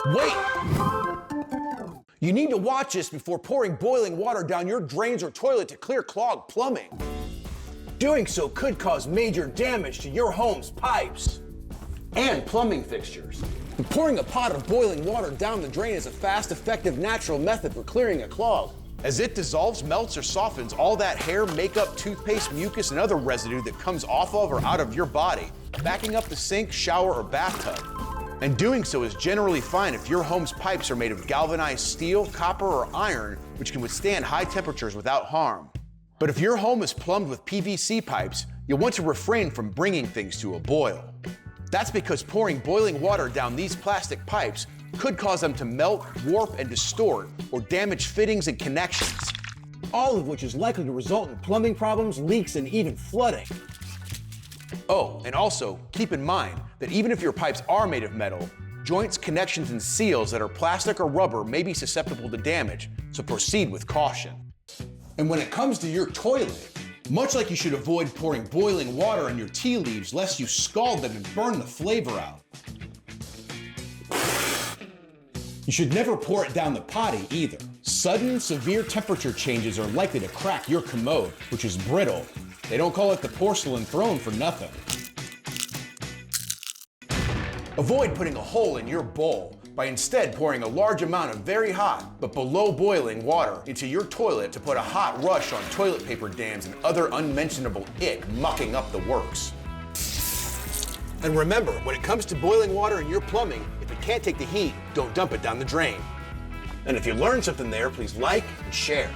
Wait! You need to watch this before pouring boiling water down your drains or toilet to clear clogged plumbing. Doing so could cause major damage to your home's pipes and plumbing fixtures. But pouring a pot of boiling water down the drain is a fast, effective, natural method for clearing a clog, as it dissolves, melts, or softens all that hair, makeup, toothpaste, mucus, and other residue that comes off of or out of your body, backing up the sink, shower, or bathtub. And doing so is generally fine if your home's pipes are made of galvanized steel, copper, or iron, which can withstand high temperatures without harm. But if your home is plumbed with PVC pipes, you'll want to refrain from bringing things to a boil. That's because pouring boiling water down these plastic pipes could cause them to melt, warp, and distort, or damage fittings and connections, all of which is likely to result in plumbing problems, leaks, and even flooding. Oh, and also, keep in mind that even if your pipes are made of metal, joints, connections, and seals that are plastic or rubber may be susceptible to damage, so proceed with caution. And when it comes to your toilet, much like you should avoid pouring boiling water on your tea leaves lest you scald them and burn the flavor out, you should never pour it down the potty either. Sudden, severe temperature changes are likely to crack your commode, which is brittle. They don't call it the porcelain throne for nothing. Avoid putting a hole in your bowl by instead pouring a large amount of very hot, but below boiling water into your toilet to put a hot rush on toilet paper dams and other unmentionable ick mucking up the works. And remember, when it comes to boiling water in your plumbing, if it can't take the heat, don't dump it down the drain. And if you learned something there, please like and share.